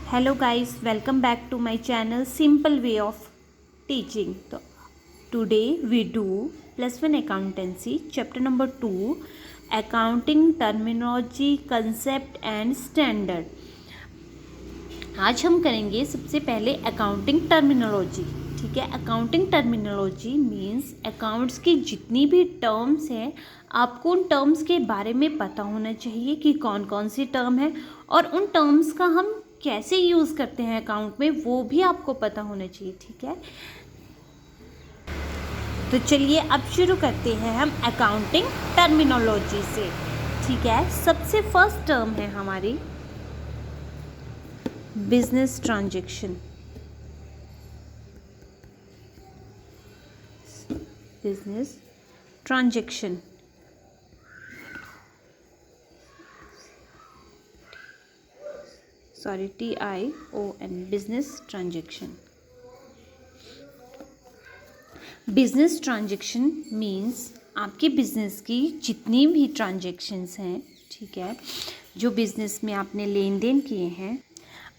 Hello guys, welcome back to my channel simple way of teaching. तो today we do +1 accountancy chapter number 2 accounting terminology concept and standard. आज हम करेंगे सबसे पहले accounting terminology. ठीक है, अकाउंटिंग टर्मिनोलॉजी मींस अकाउंट्स की जितनी भी टर्म्स हैं आपको उन टर्म्स के बारे में पता होना चाहिए कि कौन कौन सी टर्म है और उन टर्म्स का हम कैसे यूज़ करते हैं अकाउंट में, वो भी आपको पता होना चाहिए। ठीक है, तो चलिए अब शुरू करते हैं हम अकाउंटिंग टर्मिनोलॉजी से। ठीक है, सबसे फर्स्ट टर्म है हमारी business transaction. Business transaction TION business transaction. Business transaction means आपके बिजनेस की जितनी भी ट्रांजैक्शंस हैं, ठीक है, जो बिजनेस में आपने लेन देन किए हैं,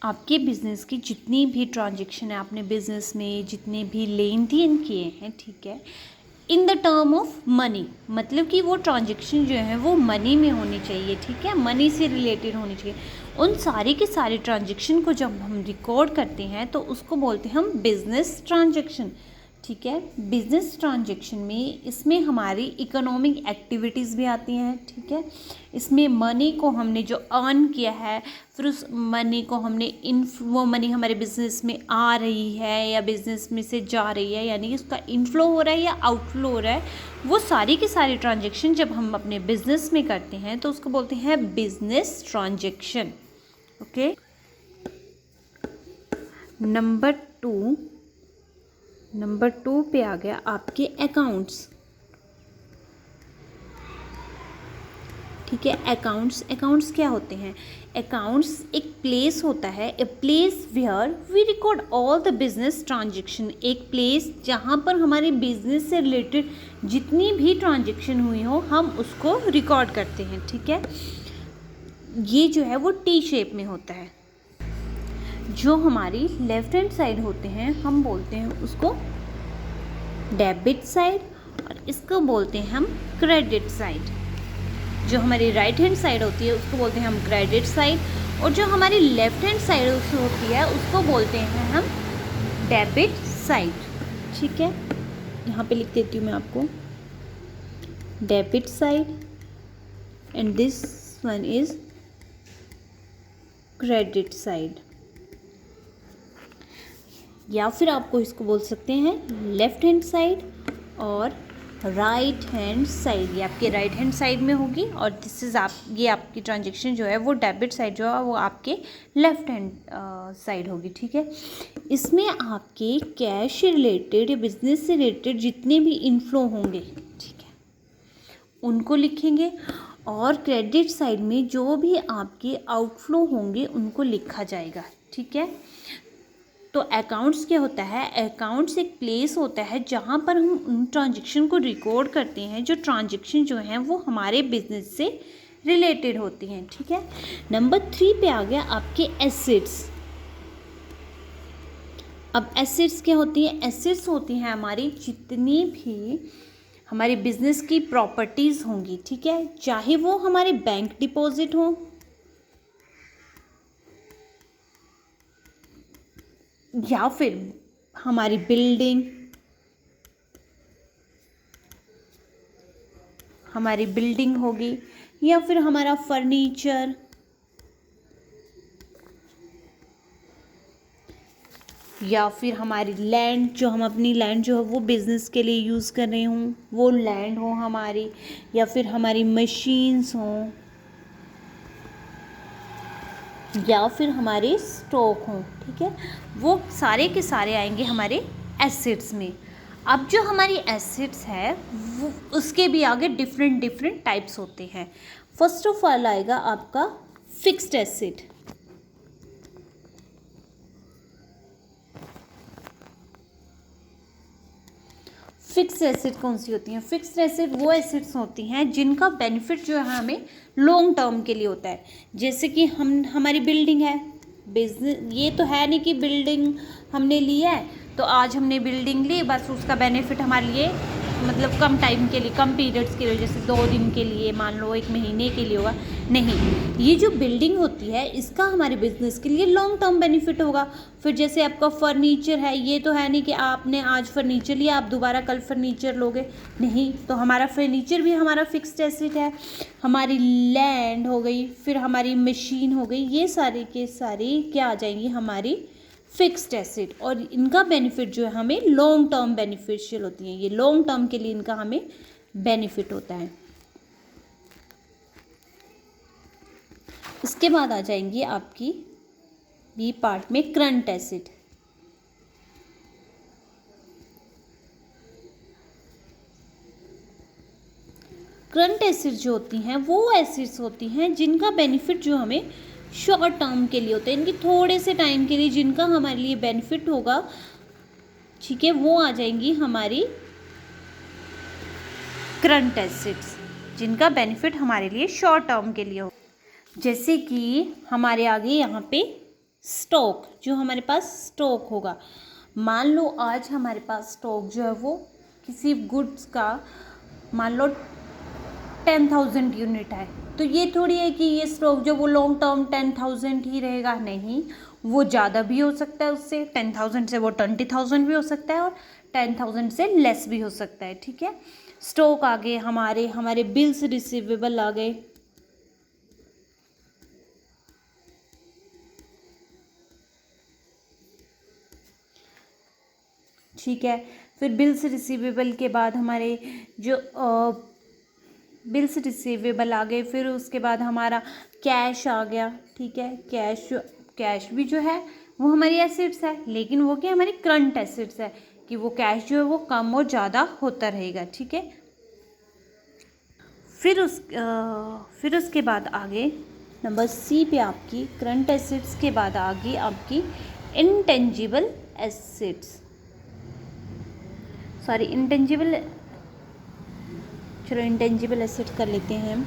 आपके बिजनेस की जितनी भी ट्रांजैक्शन है, आपने बिजनेस में जितने भी लेन देन किए हैं, ठीक है, in the term of money, मतलब कि वो ट्रांजैक्शन जो है वो मनी में होनी चाहिए। ठीक है, मनी से रिलेटेड होनी चाहिए। उन सारे के सारे ट्रांजैक्शन को जब हम रिकॉर्ड करते हैं तो उसको बोलते हैं हम बिजनेस ट्रांजैक्शन। ठीक है, बिजनेस ट्रांजैक्शन में इसमें हमारी इकोनॉमिक एक्टिविटीज़ भी आती हैं। ठीक है, इसमें मनी को हमने जो अर्न किया है, फिर उस मनी को हमने वो मनी हमारे बिजनेस में आ रही है या बिजनेस में से जा रही है, यानी कि उसका इनफ्लो हो रहा है या आउटफ्लो हो रहा है, वो सारी की सारी ट्रांजैक्शन जब हम अपने बिजनेस में करते हैं तो उसको बोलते हैं business transaction. Okay, number two पे आ गया आपके अकाउंट्स। ठीक है, अकाउंट्स क्या होते हैं? अकाउंट्स एक प्लेस होता है, a place where we record all the business transaction. एक प्लेस जहाँ पर हमारे बिजनेस से रिलेटेड जितनी भी ट्रांजैक्शन हुई हो हम उसको रिकॉर्ड करते हैं। ठीक है, ये जो है वो टी शेप में होता है। जो हमारी लेफ्ट हैंड साइड होते हैं हम बोलते हैं उसको डेबिट साइड और इसको बोलते हैं हम क्रेडिट साइड। जो हमारी राइट हैंड साइड होती है उसको बोलते हैं हम क्रेडिट साइड और जो हमारी लेफ्ट हैंड साइड होती है उसको बोलते हैं हम डेबिट साइड। ठीक है, यहाँ पे लिख देती हूँ मैं आपको debit side and this one is credit side, या फिर आपको इसको बोल सकते हैं लेफ्ट हैंड साइड और राइट हैंड साइड। ये आपके राइट हैंड साइड में होगी और दिस इज़ ये आपकी ट्रांजैक्शन जो है वो डेबिट साइड जो है वो आपके लेफ्ट हैंड साइड होगी। ठीक है, इसमें आपके कैश से रिलेटेड या बिजनेस से रिलेटेड जितने भी इनफ्लो होंगे, ठीक है, उनको लिखेंगे और क्रेडिट साइड में जो भी आपके आउटफ्लो होंगे उनको लिखा जाएगा। ठीक है, तो अकाउंट्स क्या होता है? अकाउंट्स एक प्लेस होता है जहाँ पर हम उन ट्रांजैक्शन को रिकॉर्ड करते हैं जो ट्रांजैक्शन जो हैं वो हमारे बिजनेस से रिलेटेड होती हैं। ठीक है, नंबर 3 पे आ गया आपके एसेट्स। अब एसेट्स क्या होती हैं? एसेट्स होती हैं हमारी जितनी भी हमारे बिजनेस की प्रॉपर्टीज़ होंगी। ठीक है, चाहे वो हमारे बैंक डिपॉजिट हो या फिर हमारी बिल्डिंग होगी या फिर हमारा फर्नीचर या फिर हमारी लैंड, जो हम अपनी लैंड जो है वो बिज़नेस के लिए यूज़ कर रहे हों वो लैंड हो हमारी, या फिर हमारी मशीन्स हों या फिर हमारे स्टॉक हों। ठीक है, वो सारे के सारे आएंगे हमारे एसेट्स में। अब जो हमारी एसेट्स है वो उसके भी आगे डिफरेंट टाइप्स होते हैं। फर्स्ट ऑफ ऑल आएगा आपका फिक्स्ड एसेट। फिक्स्ड एसेट कौन सी होती हैं? फिक्स्ड एसेट वो एसेट्स होती हैं जिनका बेनिफिट जो है हमें लॉन्ग टर्म के लिए होता है। जैसे कि हमारी बिल्डिंग है, बिजनेस ये तो है नहीं कि बिल्डिंग हमने ली है तो आज हमने बिल्डिंग ली, बस उसका बेनिफिट हमारे लिए मतलब कम टाइम के लिए, कम पीरियड्स के लिए, जैसे 2 दिन के लिए, मान लो 1 महीने के लिए होगा। नहीं, ये जो बिल्डिंग होती है इसका हमारे बिजनेस के लिए लॉन्ग टर्म बेनिफिट होगा। फिर जैसे आपका फर्नीचर है, ये तो है नहीं कि आपने आज फर्नीचर लिया आप दोबारा कल फर्नीचर लोगे, नहीं, तो हमारा फर्नीचर भी हमारा फिक्स्ड एसेट है। हमारी लैंड हो गई, फिर हमारी मशीन हो गई, ये सारी के सारी क्या आ जाएंगी, हमारी फिक्स्ड एसेट, और इनका बेनिफिट जो है हमें लॉन्ग टर्म बेनिफिशियल होती है। ये लॉन्ग टर्म के लिए इनका हमें बेनिफिट होता है। इसके बाद आ जाएंगी आपकी बी पार्ट में करंट एसेट। करंट एसेट्स जो होती हैं वो एसेट्स होती हैं जिनका बेनिफिट जो हमें शॉर्ट टर्म के लिए होता है, इनकी थोड़े से टाइम के लिए जिनका हमारे लिए बेनिफिट होगा, ठीक है, वो आ जाएंगी हमारी करंट एसेट्स, जिनका बेनिफिट हमारे लिए शॉर्ट टर्म के लिए हो। जैसे कि हमारे आगे यहाँ पे स्टॉक, जो हमारे पास स्टॉक होगा, मान लो आज हमारे पास स्टॉक जो है वो किसी गुड्स का मान लो 10,000 यूनिट है, तो ये थोड़ी है कि ये स्टॉक जो वो लॉन्ग टर्म 10,000 ही रहेगा, नहीं, वो ज़्यादा भी हो सकता है, उससे 10,000 से वो 20,000 भी हो सकता है और 10,000 से लेस भी हो सकता है, ठीक है। स्टॉक आ गए हमारे बिल्स रिसीवेबल आ गए, ठीक है। फिर बिल्स रिसीवेबल के बाद हमारे जो बिल्स रिसीवेबल आ गए, फिर उसके बाद हमारा कैश आ गया, ठीक है। कैश भी जो है वो हमारी एसेट्स है, लेकिन वो क्या हमारी करंट एसेट्स है कि वो कैश जो है वो कम और ज़्यादा होता रहेगा, ठीक है। फिर उसके बाद आगे नंबर सी पे आपकी करंट एसेट्स के बाद आगे आपकी इंटेंजिबल एसेट्स, सॉरी इंटेंजिबल, चलो इंटेंजिबल एसेट कर लेते हैं हम।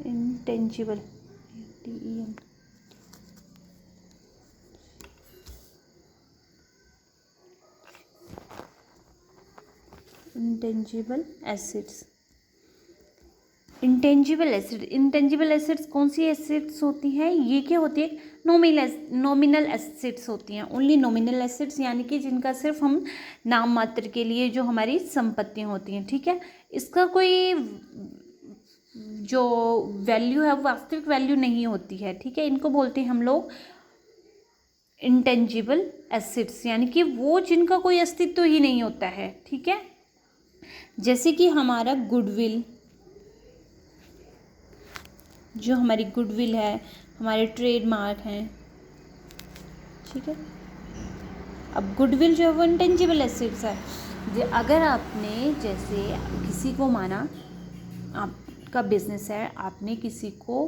Intangible intangible assets, intangible assets कौन सी एसेट्स होती हैं, ये क्या होती है, नॉमिनल एसेट्स होती हैं, ओनली नॉमिनल एसेट्स, यानी कि जिनका सिर्फ हम नाम मात्र के लिए जो हमारी संपत्तियां होती हैं, ठीक है, इसका कोई जो वैल्यू है वास्तविक वैल्यू नहीं होती है, ठीक है। इनको बोलते हैं हम लोग इंटेंजिबल एसेट्स, यानी कि वो जिनका कोई अस्तित्व ही नहीं होता है, ठीक है। जैसे कि हमारा गुडविल, जो हमारी गुडविल है, हमारे ट्रेडमार्क हैं, ठीक है। अब गुडविल जो है वो इंटेंजिबल एसेट्स है। अगर आपने जैसे किसी को माना, आपका बिजनेस है, आपने किसी को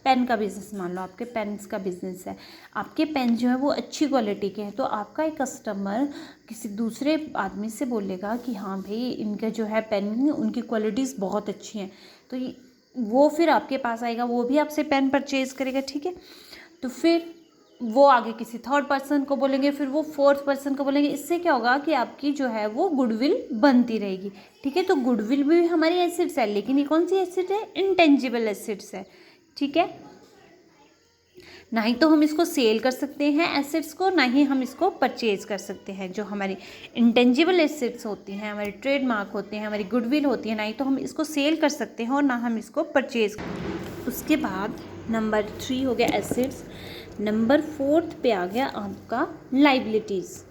पेन का बिज़नेस, मान लो आपके पेन्स का बिज़नेस है, आपके पेन जो है वो अच्छी क्वालिटी के हैं, तो आपका एक कस्टमर किसी दूसरे आदमी से बोलेगा कि हाँ भाई इनका जो है पेन, उनकी क्वालिटीज़ बहुत अच्छी हैं, तो वो फिर आपके पास आएगा, वो भी आपसे पेन परचेज़ करेगा, ठीक है। तो फिर वो आगे किसी थर्ड पर्सन को बोलेंगे, फिर वो फोर्थ पर्सन को बोलेंगे, इससे क्या होगा कि आपकी जो है वो गुडविल बनती रहेगी, ठीक है। तो गुडविल भी हमारी एसेट्स है, लेकिन ये कौन सी एसेट है, इंटेंजिबल एसेट्स है, ठीक है। ना ही तो हम इसको सेल कर सकते हैं एसेट्स को, ना ही हम इसको परचेज कर सकते हैं। जो हमारी इंटेंजिबल एसेट्स होती हैं, हमारे ट्रेडमार्क होते हैं, हमारी गुडविल होती है, ना ही तो हम इसको सेल कर सकते हैं और ना हम इसको परचेज। उसके बाद नंबर 3 हो गया एसेट्स। नंबर 4 पे आ गया आपका लाइबिलिटीज़।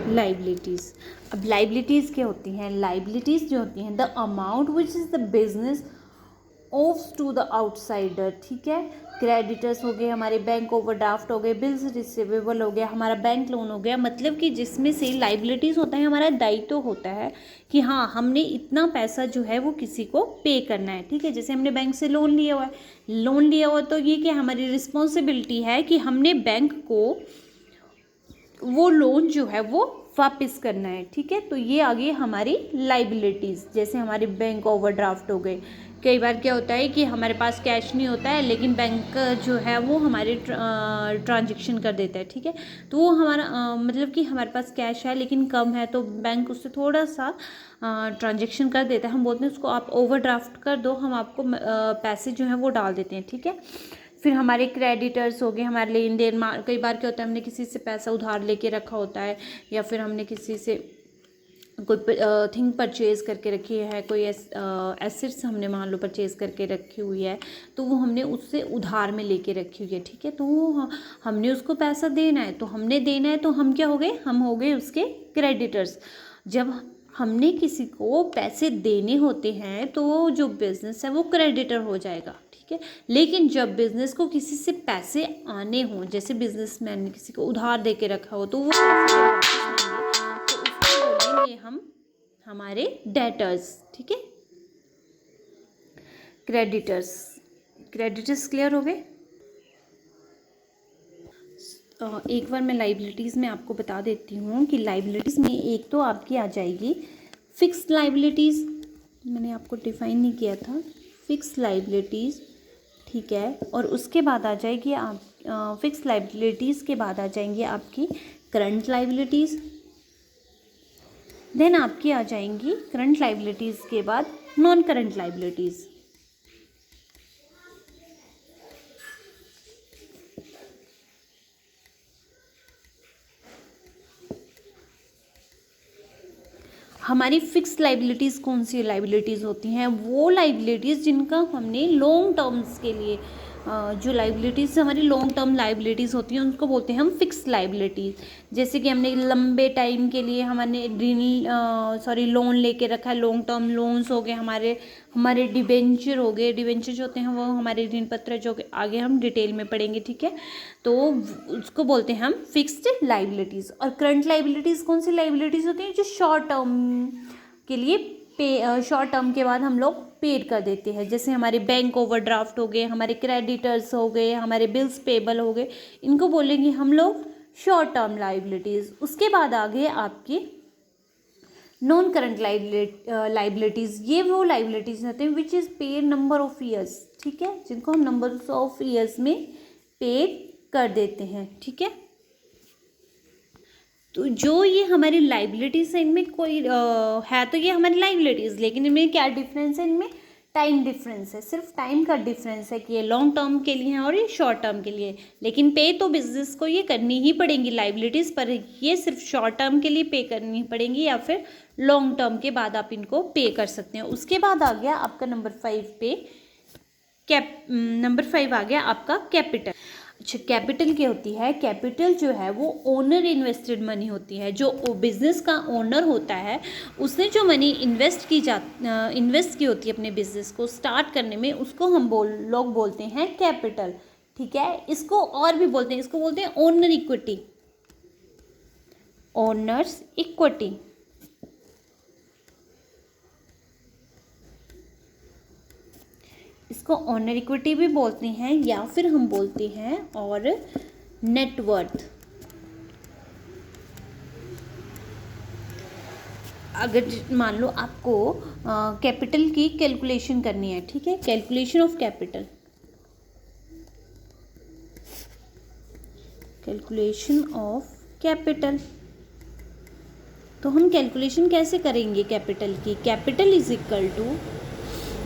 लाइबिलिटीज़, अब लाइबिलिटीज़ क्या होती हैं, लाइबिलिटीज़ जो होती हैं the amount which is the business of to the outsider, ठीक है। क्रेडिटर्स हो गए, हमारे बैंक ओवरड्राफ्ट हो गए, बिल्स रिसीवेबल हो गया, हमारा बैंक लोन हो गया, मतलब कि जिसमें से लाइबिलिटीज़ होता है, हमारा दायित्व होता है कि हाँ हमने इतना पैसा जो है वो किसी को पे करना है, ठीक है। जैसे हमने बैंक से लोन लिया हुआ है, तो ये क्या हमारी रिस्पॉन्सिबिलिटी है कि हमने बैंक को वो लोन जो है वो वापस करना है, ठीक है। तो ये आ गई हमारी लाइबिलिटीज़। जैसे हमारे बैंक ओवरड्राफ्ट हो गए। कई बार क्या होता है कि हमारे पास कैश नहीं होता है, लेकिन बैंक जो है वो हमारे ट्रांजेक्शन कर देता है, ठीक है। तो वो हमारा मतलब कि हमारे पास कैश है लेकिन कम है, तो बैंक उससे थोड़ा सा ट्रांजेक्शन कर देता है। हम बोलते हैं उसको आप ओवरड्राफ्ट कर दो, हम आपको पैसे जो हैं वो डाल देते हैं, ठीक है। फिर हमारे क्रेडिटर्स हो गए, हमारे लेन देन। कई बार क्या होता है हमने किसी से पैसा उधार लेके रखा होता है, या फिर हमने किसी से कोई थिंग परचेज़ करके रखी है, कोई एसेट्स हमने मान लो परचेज़ करके रखी हुई है, तो वो हमने उससे उधार में लेके रखी हुई है, ठीक है। तो वो हमने उसको पैसा देना है, तो हमने देना है, तो हम क्या हो गए, हम हो गए उसके क्रेडिटर्स। जब हमने किसी को पैसे देने होते हैं तो जो बिज़नेस है वो क्रेडिटर हो जाएगा, ठीक है। लेकिन जब बिज़नेस को किसी से पैसे आने हों, जैसे बिजनेसमैन ने किसी को उधार दे के रखा हो, तो वो पैसे जब वापस आएंगे तो उसको बोलेंगे हम हमारे डेटर्स, ठीक है। क्रेडिटर्स, क्रेडिटर्स क्लियर हो गए। एक बार मैं लाइबिलिटीज़ में आपको बता देती हूँ कि लाइबिलिटीज़ में एक तो आपकी आ जाएगी फिक्स्ड लाइबिलिटीज़, मैंने आपको डिफ़ाइन नहीं किया था, फिक्स्ड लाइबिलिटीज़, ठीक है। और उसके बाद आ जाएगी आप फिक्स्ड लाइबिलिटीज़ के बाद आ जाएंगी आपकी करंट लाइबिलिटीज़। देन आपकी आ जाएंगी करंट लाइबिलिटीज़ के बाद नॉन करंट लाइबिलिटीज़। हमारी फिक्स्ड लाइबिलिटीज़ कौन सी लाइबिलिटीज़ होती हैं, वो लाइबिलिटीज़ जिनका हमने लॉन्ग टर्म्स के लिए जो लाइबिलिटीज़ हमारी लॉन्ग टर्म लाइबिलिटीज़ होती हैं उनको बोलते हैं हम फिक्स्ड लाइबिलिटीज़। जैसे कि हमने लंबे टाइम के लिए हमने लोन लेके रखा है, लॉन्ग टर्म लोन्स हो गए, हमारे डिबेंचर हो गए। डिबेंचर जो होते हैं वो हमारे ऋण पत्र जो आगे हम डिटेल में पढ़ेंगे, ठीक है। तो उसको बोलते हैं हम फिक्स्ड लाइबिलिटीज़। और करंट लाइबिलिटीज़ कौन सी लाइबिलिटीज़ होती हैं, जो शॉर्ट टर्म के लिए शॉर्ट टर्म के बाद हम लोग पेड कर देते हैं। जैसे हमारे बैंक ओवरड्राफ्ट हो गए, हमारे क्रेडिटर्स हो गए, हमारे बिल्स पेबल हो गए, इनको बोलेंगे हम लोग शॉर्ट टर्म लाइबिलिटीज़। उसके बाद आ गए आपकी नॉन करंट लाइबिलिटीज़। ये वो लाइबिलिटीज़ होते हैं which is paid number of years, ठीक है, जिनको हम नंबर ऑफ ईयर्स में पेड कर देते हैं, ठीक है। तो जो ये हमारी लाइबिलिटीज़ है इनमें कोई है तो ये हमारी लाइबिलिटीज़, लेकिन इनमें क्या डिफरेंस है, इनमें टाइम डिफरेंस है, सिर्फ टाइम का डिफरेंस है कि ये लॉन्ग टर्म के लिए हैं और ये शॉर्ट टर्म के लिए। लेकिन पे तो बिजनेस को ये करनी ही पड़ेंगी लाइबिलिटीज़, पर ये सिर्फ शॉर्ट टर्म के लिए पे करनी पड़ेंगी, या फिर लॉन्ग टर्म के बाद आप इनको पे कर सकते हैं। उसके बाद आ गया आपका नंबर 5 पे नंबर 5 आ गया आपका कैपिटल। अच्छा, कैपिटल क्या होती है, कैपिटल जो है वो ओनर इन्वेस्टेड मनी होती है। जो बिजनेस का ओनर होता है उसने जो मनी इन्वेस्ट की होती है अपने बिजनेस को स्टार्ट करने में, उसको हम लोग बोलते हैं कैपिटल, ठीक है। इसको और भी बोलते हैं, इसको बोलते हैं ओनर इक्विटी, ओनर्स इक्विटी। इसको ओनर इक्विटी भी बोलते हैं, या फिर हम बोलते हैं और नेटवर्थ। अगर मान लो आपको कैपिटल की कैलकुलेशन करनी है, ठीक है, calculation of capital, calculation of capital, तो हम कैलकुलेशन कैसे करेंगे कैपिटल की। Capital is equal to,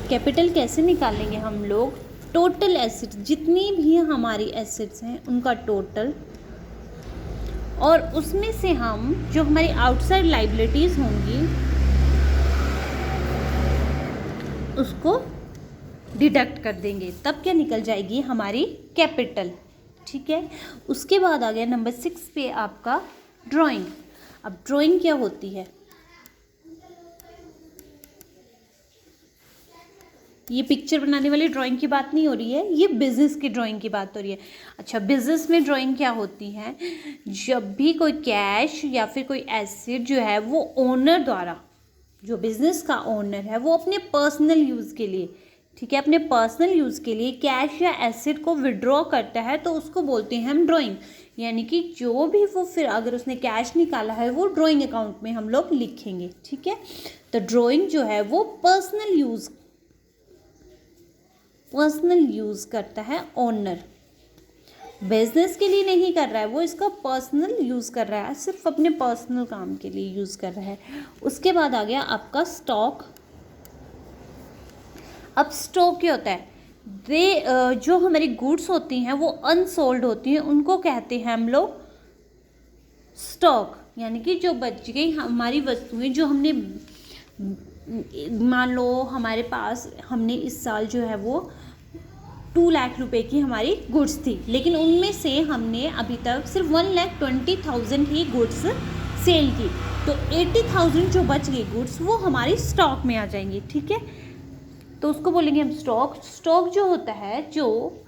capital कैसे निकालेंगे हम लोग, टोटल एसेट्स, जितनी भी हमारी एसेट्स हैं उनका टोटल, और उसमें से हम जो हमारी आउटसाइड लाइबिलिटीज़ होंगी उसको डिडक्ट कर देंगे, तब क्या निकल जाएगी हमारी कैपिटल, ठीक है। उसके बाद आ गया नंबर 6 पे आपका ड्राइंग। अब ड्राइंग क्या होती है, ये पिक्चर बनाने वाली ड्राइंग की बात नहीं हो रही है, ये बिजनेस की ड्राइंग की बात हो रही है। अच्छा, बिजनेस में ड्राइंग क्या होती है, जब भी कोई कैश या फिर कोई एसेट जो है वो ओनर द्वारा, जो बिजनेस का ओनर है वो अपने पर्सनल यूज़ के लिए ठीक है, अपने पर्सनल यूज़ के लिए कैश या एसेट को विड्रॉ करता है तो उसको बोलते हैं हम ड्राइंग। यानी कि जो भी वो फिर अगर उसने कैश निकाला है वो ड्राइंग अकाउंट में हम लोग लिखेंगे। ठीक है, तो ड्राइंग जो है वो पर्सनल यूज़ करता है ओनर। बिजनेस के लिए नहीं कर रहा है वो, इसका पर्सनल यूज़ कर रहा है, सिर्फ अपने पर्सनल काम के लिए यूज़ कर रहा है। उसके बाद आ गया आपका स्टॉक। अब स्टॉक क्या होता है? जो हमारी गुड्स होती हैं वो अनसोल्ड होती हैं, उनको कहते हैं हम लोग स्टॉक। यानी कि जो बच गई हमारी वस्तुएं, जो हमने मान लो हमारे पास हमने इस साल जो है वो 2 लाख रुपए की हमारी गुड्स थी, लेकिन उनमें से हमने अभी तक सिर्फ 1,20,000 ही गुड्स सेल की, तो 80,000 जो बच गई गुड्स वो हमारी स्टॉक में आ जाएंगी। ठीक है, तो उसको बोलेंगे हम स्टॉक। स्टॉक जो होता है, जो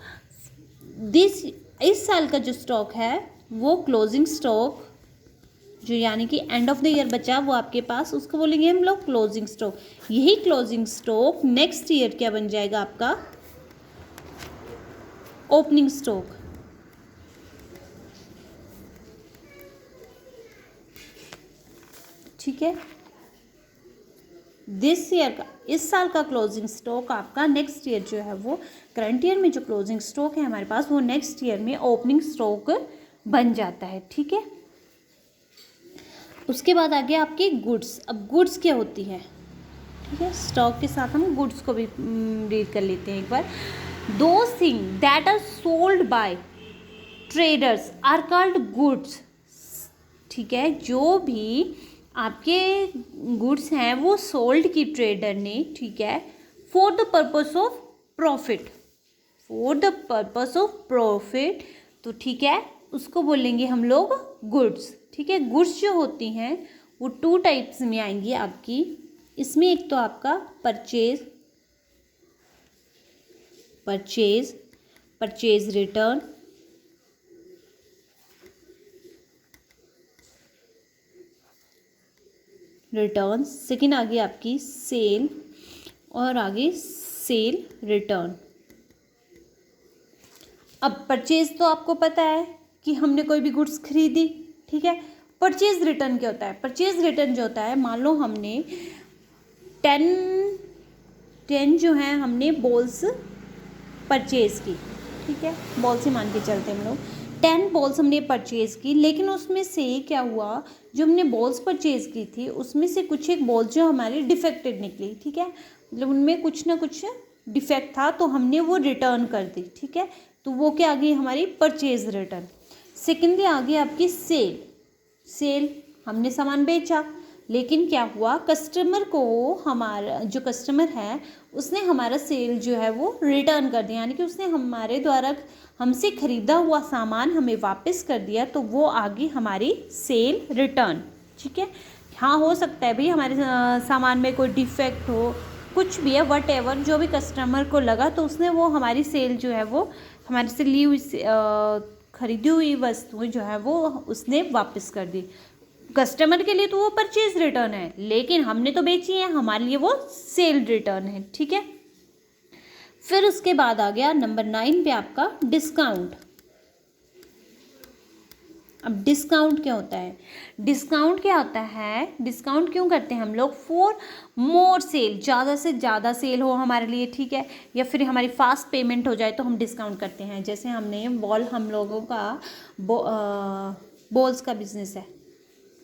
इस साल का जो स्टॉक है वो क्लोजिंग स्टॉक, जो यानी कि एंड ऑफ द ईयर बचा वो आपके पास, उसको बोलेंगे हम लोग क्लोजिंग स्टॉक। यही क्लोजिंग स्टॉक नेक्स्ट ईयर क्या बन जाएगा आपका? Opening stock. ठीक है, दिस ईयर का, इस साल का क्लोजिंग स्टॉक आपका नेक्स्ट ईयर जो है वो, करंट ईयर में जो क्लोजिंग स्टॉक है हमारे पास वो नेक्स्ट ईयर में ओपनिंग स्टॉक बन जाता है। ठीक है, उसके बाद आ गया आपकी गुड्स। अब गुड्स क्या होती है? ठीक है, स्टॉक के साथ हम गुड्स को भी रीड कर लेते हैं एक बार। Those thing that are sold by traders are called goods. ठीक है, जो भी आपके गुड्स हैं वो सोल्ड की ट्रेडर ने, ठीक है, for the purpose of profit, तो ठीक है उसको बोलेंगे हम लोग गुड्स। ठीक है, गुड्स जो होती हैं वो 2 टाइप्स में आएंगी आपकी। इसमें एक तो आपका परचेज रिटर्न, सेकेंड आ गई आपकी सेल, और आगे सेल रिटर्न। अब परचेज तो आपको पता है कि हमने कोई भी गुड्स खरीदी। ठीक है, परचेज रिटर्न क्या होता है? परचेज रिटर्न जो होता है, मान लो हमने 10 जो है हमने बॉल्स परचेज की। ठीक है, बॉल से मान के चलते हम लोग, 10 बॉल्स हमने परचेज की, लेकिन उसमें से क्या हुआ, जो हमने बॉल्स परचेज की थी उसमें से कुछ एक बॉल्स जो हमारी डिफेक्टेड निकली। ठीक है, मतलब उनमें कुछ ना कुछ डिफेक्ट था तो हमने वो रिटर्न कर दी। ठीक है, तो वो क्या आ गई हमारी परचेज रिटर्न। सेकेंडली आ गई आपकी सेल, हमने सामान बेचा, लेकिन क्या हुआ, कस्टमर को, हमारा जो कस्टमर है उसने हमारा सेल जो है वो रिटर्न कर दिया, यानी कि उसने हमारे द्वारा हमसे ख़रीदा हुआ सामान हमें वापस कर दिया, तो वो आ गई हमारी सेल रिटर्न। ठीक है, हाँ हो सकता है भाई हमारे सामान में कोई डिफेक्ट हो, कुछ भी है, वट एवर, जो भी कस्टमर को लगा तो उसने वो हमारी सेल जो है वो हमारे से ली हुई खरीदी हुई वस्तुएं जो है वो उसने वापस कर दी। कस्टमर के लिए तो वो परचेज रिटर्न है, लेकिन हमने तो बेची है, हमारे लिए वो सेल रिटर्न है। ठीक है, फिर उसके बाद आ गया नंबर 9 पे आपका डिस्काउंट। अब डिस्काउंट क्या होता है? डिस्काउंट क्यों करते हैं हम लोग? फॉर मोर सेल, ज़्यादा से ज़्यादा सेल हो हमारे लिए। ठीक है, या फिर हमारी फास्ट पेमेंट हो जाए तो हम डिस्काउंट करते हैं। जैसे हमने हम लोगों का बॉल्स का बिजनेस है।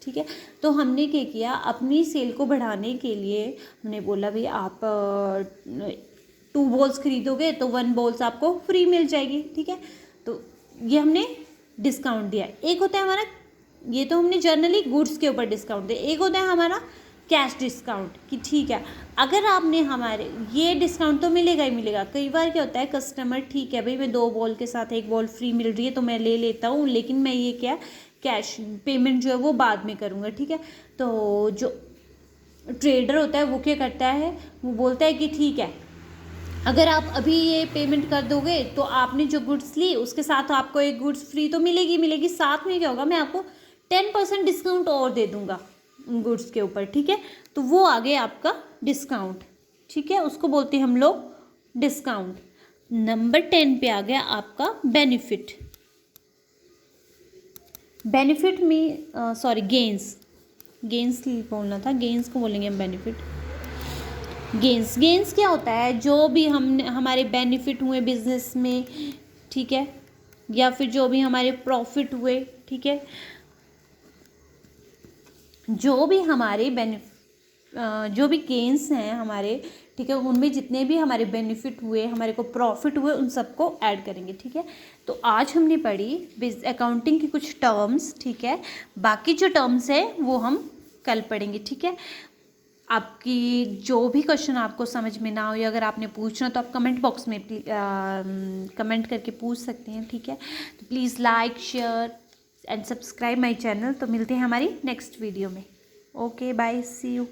ठीक है, तो हमने क्या किया, अपनी सेल को बढ़ाने के लिए हमने बोला भाई आप 2 बॉल्स खरीदोगे तो 1 बॉल्स आपको फ्री मिल जाएगी। ठीक है, तो ये हमने डिस्काउंट दिया। एक होता है हमारा, ये तो हमने जनरली गुड्स के ऊपर डिस्काउंट दिया। एक होता है हमारा कैश डिस्काउंट, कि ठीक है अगर आपने हमारे, ये डिस्काउंट तो मिलेगा ही मिलेगा। कई बार क्या होता है, कस्टमर ठीक है भाई मैं 2 बॉल के साथ 1 बॉल फ्री मिल रही है तो मैं ले लेता हूँ, लेकिन मैं ये क्या कैश पेमेंट जो है वो बाद में करूँगा। ठीक है, तो जो ट्रेडर होता है वो क्या करता है, वो बोलता है कि ठीक है अगर आप अभी ये पेमेंट कर दोगे तो आपने जो गुड्स ली उसके साथ आपको एक गुड्स फ्री तो मिलेगी, साथ में क्या होगा, मैं आपको 10% डिस्काउंट और दे दूंगा गुड्स के ऊपर। ठीक है, तो वो आ गया आपका डिस्काउंट। ठीक है, उसको बोलते हैं हम लोग डिस्काउंट। नंबर 10 पे आ गया आपका बेनिफिट। बेनिफिट में सॉरी गेंस, गेंस बोलना था, गेंस को बोलेंगे हम बेनिफिट। गेंस, गेंस क्या होता है? जो भी हम हमारे बेनिफिट हुए बिजनेस में, ठीक है, या फिर जो भी हमारे प्रॉफिट हुए, ठीक है, जो भी हमारे जो भी गेंस हैं हमारे, ठीक है, उनमें जितने भी हमारे बेनिफिट हुए, हमारे को प्रॉफिट हुए, उन सबको ऐड करेंगे, ठीक है। तो आज हमने पढ़ी अकाउंटिंग की कुछ टर्म्स, ठीक है। बाकी जो टर्म्स है वो हम कल पढ़ेंगे, ठीक है। आपकी जो भी क्वेश्चन आपको समझ में ना हो, या अगर आपने पूछना तो आप कमेंट बॉक्स में कमेंट करके पूछ सकते हैं, ठीक है। तो please like, share and subscribe my channel. तो मिलते हैं हमारी नेक्स्ट वीडियो में। Okay, bye, see you.